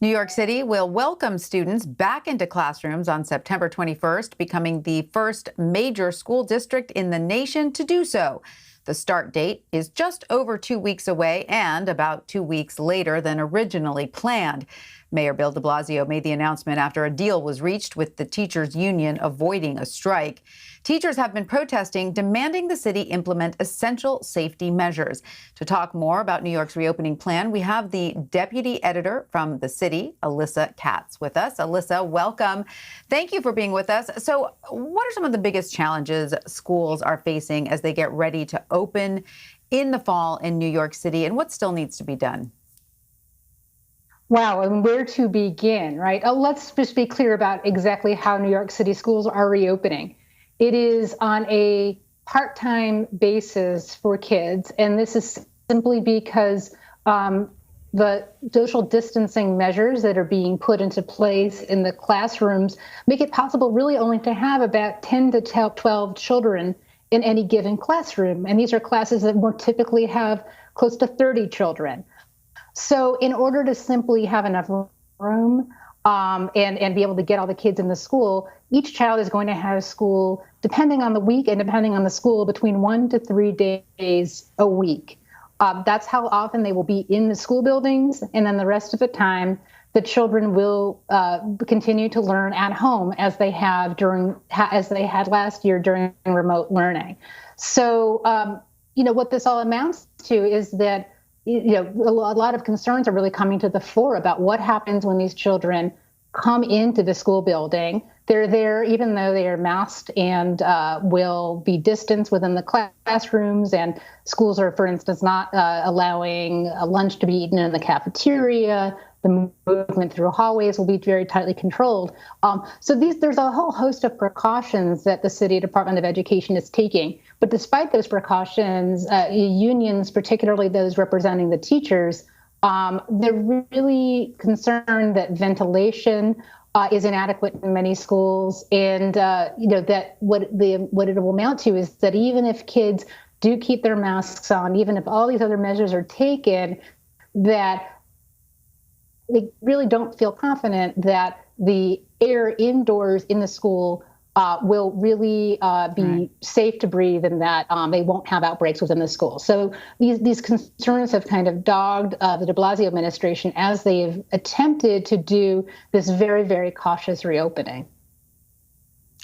New York City will welcome students back into classrooms on September 21st, becoming the first major school district in the nation to do so. The start date is just over 2 weeks away and about 2 weeks later than originally planned. Mayor Bill de Blasio made the announcement after a deal was reached with the teachers' union avoiding a strike. Teachers have been protesting, demanding the city implement essential safety measures. To talk more about New York's reopening plan, we have the deputy editor from the city, Alyssa Katz, with us. Alyssa, welcome. Thank you for being with us. So what are some of the biggest challenges schools are facing as they get ready to open in the fall in New York City, and what still needs to be done? Wow, and where to begin, right? Let's just be clear about exactly how New York City schools are reopening. It is on a part-time basis for kids, and this is simply because the social distancing measures that are being put into place in the classrooms make it possible really only to have about 10 to 12 children in any given classroom. And these are classes that more typically have close to 30 children. So in order to simply have enough room and be able to get all the kids in the school, each child is going to have school, depending on the week and depending on the school, between 1 to 3 days a week. That's how often they will be in the school buildings. And then the rest of the time, the children will continue to learn at home as they had last year during remote learning. So, what this all amounts to is that a lot of concerns are really coming to the fore about what happens when these children come into the school building. They're there even though they are masked and will be distanced within the classrooms. And schools are, for instance, not allowing lunch to be eaten in the cafeteria. The movement through hallways will be very tightly controlled. So there's a whole host of precautions that the City Department of Education is taking. But despite those precautions, unions, particularly those representing the teachers, they're really concerned that ventilation is inadequate in many schools, and that what it will amount to is that even if kids do keep their masks on, even if all these other measures are taken, that they really don't feel confident that the air indoors in the school will really be safe to breathe, and that they won't have outbreaks within the school. So these concerns have kind of dogged the de Blasio administration as they've attempted to do this very, very cautious reopening.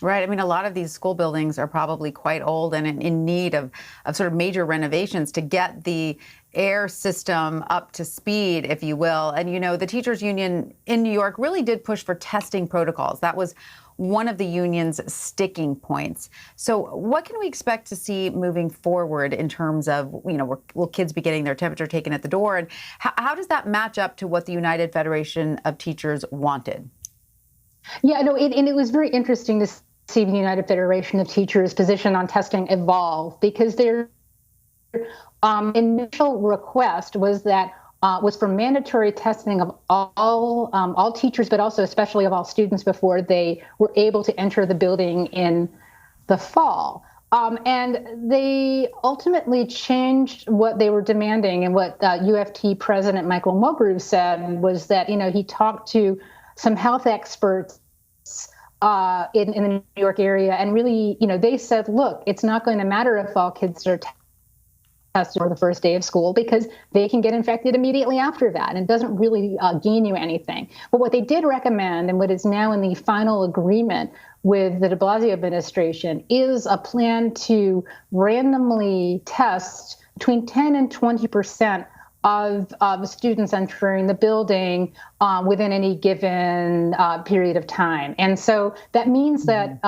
Right. I mean, a lot of these school buildings are probably quite old and in need of sort of major renovations to get the air system up to speed, if you will. And, the teachers union in New York really did push for testing protocols. That was one of the union's sticking points. So what can we expect to see moving forward in terms of, will kids be getting their temperature taken at the door? And how does that match up to what the United Federation of Teachers wanted? Yeah, and it was very interesting to see the United Federation of Teachers' position on testing evolve, because their initial request was for mandatory testing of all teachers, but also especially of all students before they were able to enter the building in the fall. And they ultimately changed what they were demanding. And what UFT President Michael Mulgrew said was that, he talked to some health experts in the New York area, and really, they said, look, it's not going to matter if all kids are tested for the first day of school, because they can get infected immediately after that, and it doesn't really gain you anything. But what they did recommend, and what is now in the final agreement with the de Blasio administration, is a plan to randomly test between 10 and 20% of students entering the building within any given period of time. And so that means that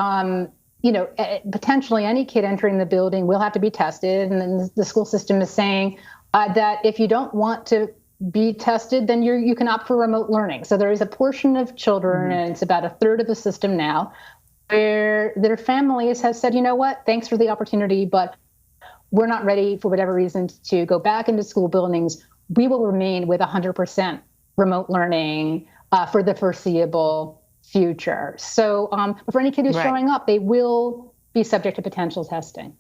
potentially any kid entering the building will have to be tested. And then the school system is saying that if you don't want to be tested, then you can opt for remote learning. So there is a portion of children, and it's about a third of the system now, where their families have said, thanks for the opportunity, but we're not ready for whatever reason to go back into school buildings. We will remain with 100% remote learning for the foreseeable future. So for any kid who's showing up, they will be subject to potential testing.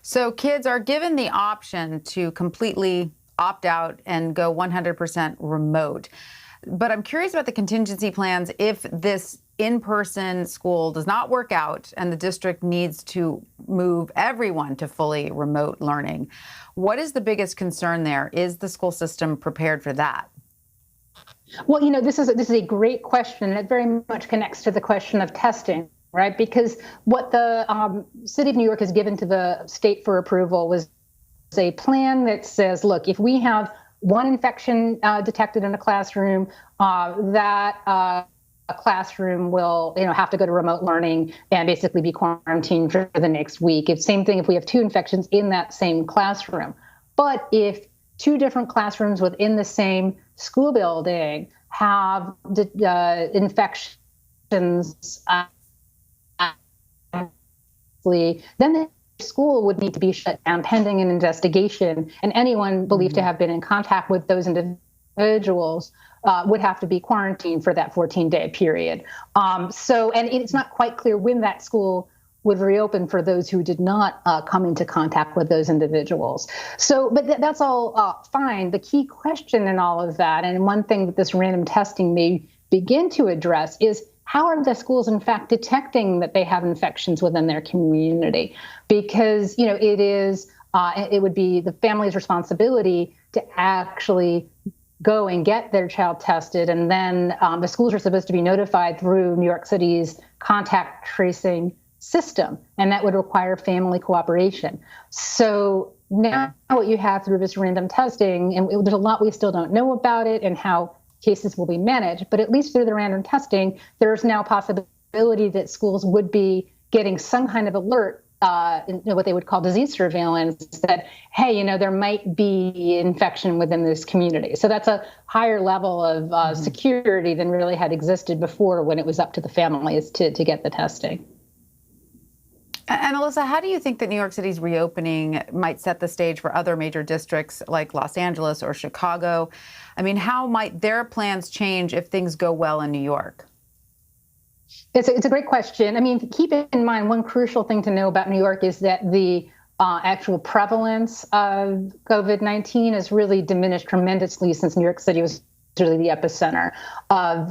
So kids are given the option to completely opt out and go 100% remote. But I'm curious about the contingency plans if this in-person school does not work out and the district needs to move everyone to fully remote learning. What is the biggest concern there? Is the school system prepared for that? Well, this is a great question, and it very much connects to the question of testing, right? Because what the city of New York has given to the state for approval was a plan that says, look, if we have one infection detected in a classroom, that a classroom will, have to go to remote learning and basically be quarantined for the next week. It's same thing if we have two infections in that same classroom. But if two different classrooms within the same school building have infections, then the school would need to be shut down pending an investigation, and anyone believed to have been in contact with those individuals would have to be quarantined for that 14-day period. And it's not quite clear when that school would reopen for those who did not come into contact with those individuals. But that's all fine. The key question in all of that, and one thing that this random testing may begin to address, is how are the schools, in fact, detecting that they have infections within their community? Because, it would be the family's responsibility to actually go and get their child tested. And then the schools are supposed to be notified through New York City's contact tracing system, and that would require family cooperation. So now what you have through this random testing, and there's a lot we still don't know about it and how cases will be managed, but at least through the random testing, there's now a possibility that schools would be getting some kind of alert, what they would call disease surveillance, that, hey, there might be infection within this community. So that's a higher level of security than really had existed before, when it was up to the families to get the testing. And Alyssa, how do you think that New York City's reopening might set the stage for other major districts like Los Angeles or Chicago? I mean, how might their plans change if things go well in New York? It's a great question. I mean, keep in mind, one crucial thing to know about New York is that the actual prevalence of COVID-19 has really diminished tremendously since New York City was really the epicenter of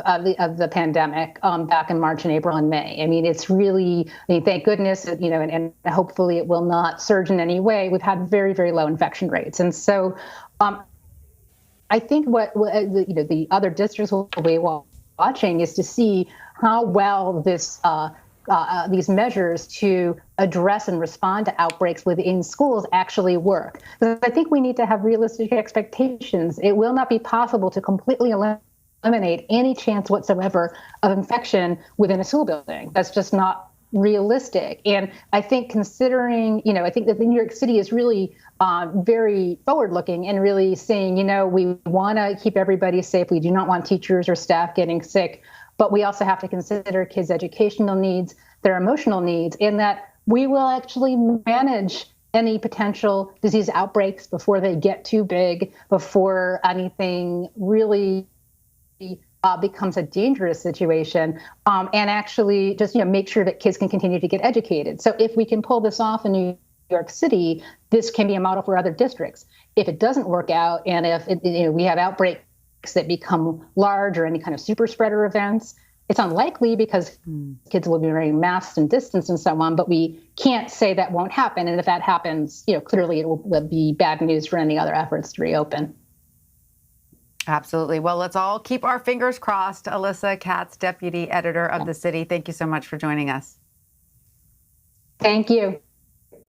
the pandemic back in March and April and May. I mean, it's really, thank goodness, and hopefully it will not surge in any way. We've had very, very low infection rates. And so I think what the other districts will be watching is to see how well these measures to address and respond to outbreaks within schools actually work. Because I think we need to have realistic expectations. It will not be possible to completely eliminate any chance whatsoever of infection within a school building. That's just not realistic. And I think considering, I think that New York City is really very forward-looking and really saying, we want to keep everybody safe. We do not want teachers or staff getting sick. But we also have to consider kids' educational needs, their emotional needs, and that we will actually manage any potential disease outbreaks before they get too big, before anything really becomes a dangerous situation, and actually just make sure that kids can continue to get educated. So if we can pull this off in New York City, this can be a model for other districts. If it doesn't work out, and if we have outbreaks that become large or any kind of super spreader events, it's unlikely because kids will be wearing masks and distance and so on, but we can't say that won't happen. And if that happens, clearly it will be bad news for any other efforts to reopen. Absolutely. Well, let's all keep our fingers crossed. Alyssa Katz, Deputy Editor of The City, thank you so much for joining us. Thank you.